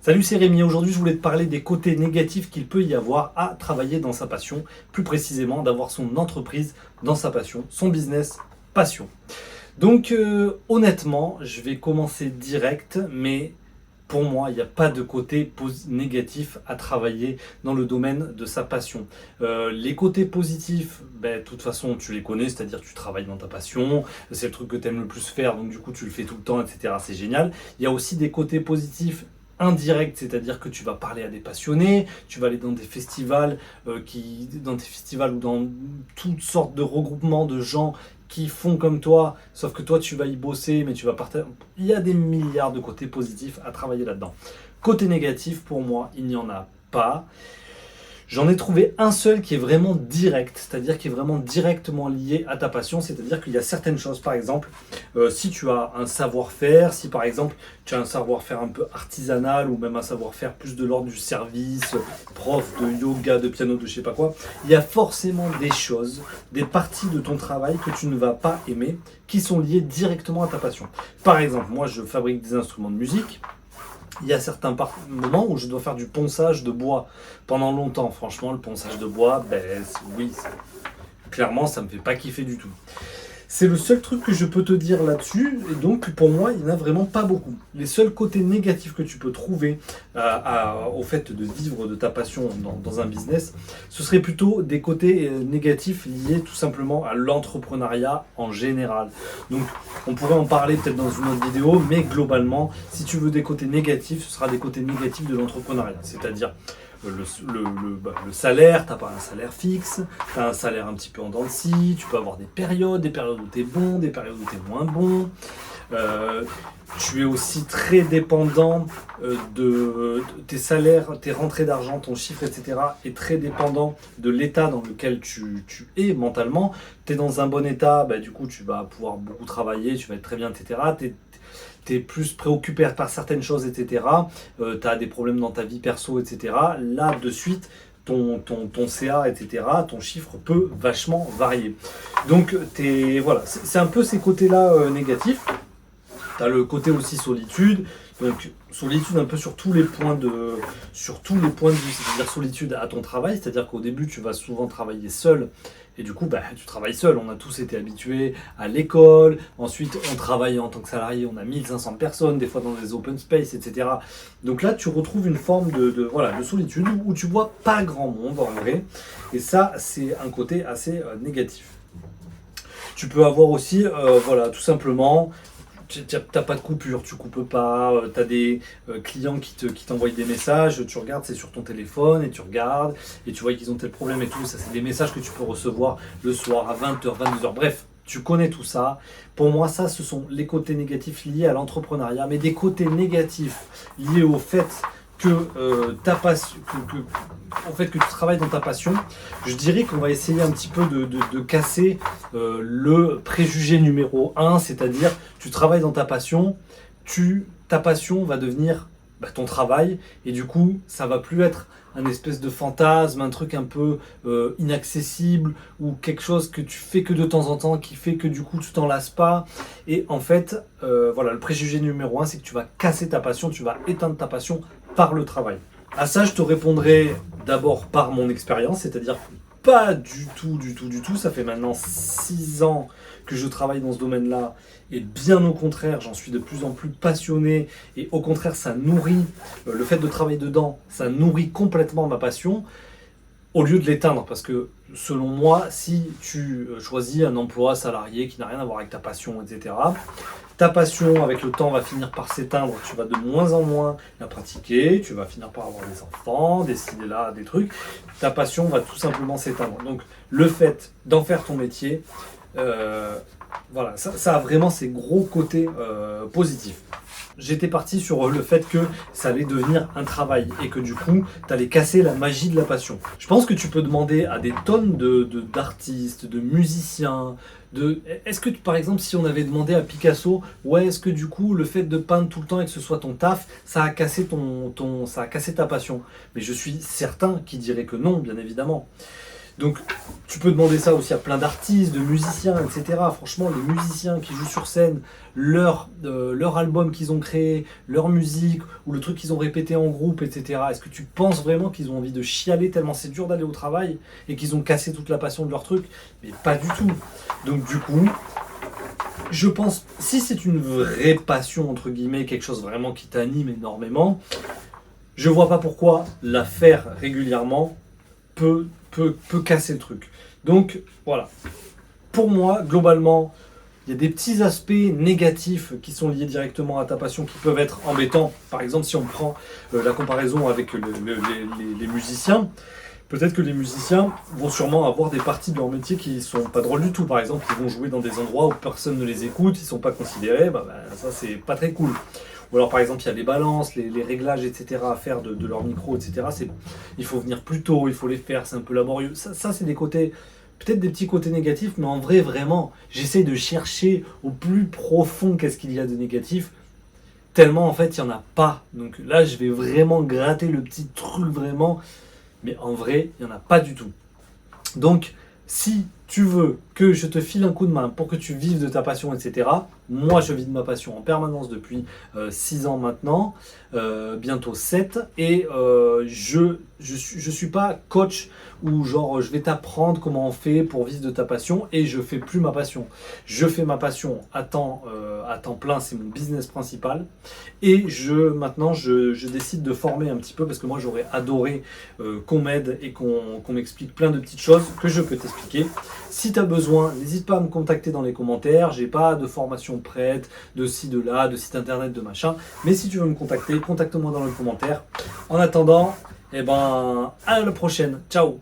Salut, c'est Rémi. Aujourd'hui, je voulais te parler des côtés négatifs qu'il peut y avoir à travailler dans sa passion, plus précisément d'avoir son entreprise dans sa passion, son business passion. Donc, honnêtement, je vais commencer direct, mais pour moi, il n'y a pas de côté négatif à travailler dans le domaine de sa passion. Les côtés positifs, ben, de toute façon, tu les connais, c'est-à-dire que tu travailles dans ta passion, c'est le truc que tu aimes le plus faire, donc du coup, tu le fais tout le temps, etc. C'est génial. Il y a aussi des côtés positifs indirect, c'est-à-dire que tu vas parler à des passionnés, tu vas aller dans des festivals, dans des festivals ou dans toutes sortes de regroupements de gens qui font comme toi, sauf que toi tu vas y bosser, mais tu vas partager. Il y a des milliards de côtés positifs à travailler là-dedans. Côté négatif, pour moi, il n'y en a pas. J'en ai trouvé un seul qui est vraiment direct, c'est-à-dire qui est vraiment directement lié à ta passion, c'est-à-dire qu'il y a certaines choses, par exemple, si tu as un savoir-faire, si par exemple tu as un savoir-faire un peu artisanal ou même un savoir-faire plus de l'ordre du service, prof de yoga, de piano, de je sais pas quoi, il y a forcément des choses, des parties de ton travail que tu ne vas pas aimer, qui sont liées directement à ta passion. Par exemple, moi je fabrique des instruments de musique. Il y a certains moments où je dois faire du ponçage de bois pendant longtemps. Franchement, le ponçage de bois, ben oui, clairement, ça me fait pas kiffer du tout. C'est le seul truc que je peux te dire là-dessus, et donc pour moi, il n'y en a vraiment pas beaucoup. Les seuls côtés négatifs que tu peux trouver au fait de vivre de ta passion dans un business, ce serait plutôt des côtés négatifs liés tout simplement à l'entrepreneuriat en général. Donc on pourrait en parler peut-être dans une autre vidéo, mais globalement, si tu veux des côtés négatifs, ce sera des côtés négatifs de l'entrepreneuriat, c'est-à-dire le salaire, tu n'as pas un salaire fixe, tu as un salaire un petit peu en dents de scie, tu peux avoir des périodes où tu es bon, des périodes où tu es moins bon. Tu es aussi très dépendant de tes salaires, tes rentrées d'argent, ton chiffre, etc. est très dépendant de l'état dans lequel tu es mentalement. Tu es dans un bon état, bah, du coup tu vas pouvoir beaucoup travailler, tu vas être très bien, etc. Tu es plus préoccupé par certaines choses, etc. Tu as des problèmes dans ta vie perso, etc. Là, de suite, ton CA, etc., ton chiffre peut vachement varier. Donc, voilà, c'est un peu ces côtés-là négatifs. Tu as le côté aussi solitude. Donc, solitude un peu sur tous les points de vue, c'est-à-dire solitude à ton travail, c'est-à-dire qu'au début, tu vas souvent travailler seul. Et du coup, bah, tu travailles seul. On a tous été habitués à l'école. Ensuite, on travaille en tant que salarié. On a 1500 personnes, des fois dans des open space, etc. Donc là, tu retrouves une forme de solitude où tu vois pas grand monde en vrai. Et ça, c'est un côté assez négatif. Tu peux avoir aussi, tout simplement, t'as pas de coupure, tu coupes pas, tu as des clients qui t'envoient des messages, tu regardes, c'est sur ton téléphone et tu regardes et tu vois qu'ils ont tel problème et tout. Ça, c'est des messages que tu peux recevoir le soir à 20h, 22h. Bref, tu connais tout ça. Pour moi, ça, ce sont les côtés négatifs liés à l'entrepreneuriat, mais des côtés négatifs liés au fait que ta passion, au fait que tu travailles dans ta passion, je dirais qu'on va essayer un petit peu de casser le préjugé numéro un, c'est-à-dire tu travailles dans ta passion, ta passion va devenir ton travail, et du coup, ça va plus être un espèce de fantasme, un truc un peu inaccessible, ou quelque chose que tu fais que de temps en temps, qui fait que du coup tu t'en lasses pas. Et en fait, le préjugé numéro un, c'est que tu vas casser ta passion, tu vas éteindre ta passion par le travail. À ça, je te répondrai d'abord par mon expérience, c'est-à-dire pas du tout. Ça fait maintenant 6 ans que je travaille dans ce domaine-là, et bien au contraire, j'en suis de plus en plus passionné, et au contraire, ça nourrit, le fait de travailler dedans, ça nourrit complètement ma passion, au lieu de l'éteindre, parce que selon moi, si tu choisis un emploi salarié qui n'a rien à voir avec ta passion, etc., ta passion, avec le temps, va finir par s'éteindre. Tu vas de moins en moins la pratiquer. Tu vas finir par avoir des enfants, décider là des trucs. Ta passion va tout simplement s'éteindre. Donc, le fait d'en faire ton métier, ça a vraiment ses gros côtés positifs. J'étais parti sur le fait que ça allait devenir un travail et que du coup, tu allais casser la magie de la passion. Je pense que tu peux demander à des tonnes d'artistes, de musiciens, est-ce que, par exemple, si on avait demandé à Picasso, ouais, est-ce que du coup, le fait de peindre tout le temps et que ce soit ton taf, ça a cassé ça a cassé ta passion? Mais je suis certain qu'il dirait que non, bien évidemment. Donc, tu peux demander ça aussi à plein d'artistes, de musiciens, etc. Franchement, les musiciens qui jouent sur scène, leur album qu'ils ont créé, leur musique, ou le truc qu'ils ont répété en groupe, etc. Est-ce que tu penses vraiment qu'ils ont envie de chialer tellement c'est dur d'aller au travail et qu'ils ont cassé toute la passion de leur truc? Mais pas du tout. Donc du coup, je pense, si c'est une vraie passion, entre guillemets, quelque chose vraiment qui t'anime énormément, je vois pas pourquoi la faire régulièrement peut casser le truc. Donc voilà. Pour moi, globalement, il y a des petits aspects négatifs qui sont liés directement à ta passion qui peuvent être embêtants. Par exemple, si on prend la comparaison avec les musiciens, peut-être que les musiciens vont sûrement avoir des parties de leur métier qui sont pas drôles du tout. Par exemple, ils vont jouer dans des endroits où personne ne les écoute, ils sont pas considérés, ça c'est pas très cool. Ou alors par exemple, il y a les balances, les réglages, etc. à faire de leur micro, etc. Il faut venir plus tôt, il faut les faire, c'est un peu laborieux. Ça c'est des côtés, peut-être des petits côtés négatifs, mais en vrai, vraiment, j'essaie de chercher au plus profond qu'est-ce qu'il y a de négatif. Tellement en fait, il n'y en a pas. Donc là, je vais vraiment gratter le petit truc vraiment. Mais en vrai, il n'y en a pas du tout. Donc, si tu veux que je te file un coup de main pour que tu vives de ta passion, etc., moi, je vis de ma passion en permanence depuis 6 ans maintenant, bientôt 7, et je suis pas coach ou genre je vais t'apprendre comment on fait pour vivre de ta passion et je fais plus ma passion. Je fais ma passion à temps plein, c'est mon business principal, et maintenant je décide de former un petit peu parce que moi j'aurais adoré qu'on m'aide et qu'on m'explique plein de petites choses que je peux t'expliquer. Si tu as besoin, n'hésite pas à me contacter dans les commentaires. J'ai pas de formation prête, de ci, de là, de site internet, de machin. Mais si tu veux me contacter, contacte-moi dans les commentaires. En attendant, à la prochaine. Ciao!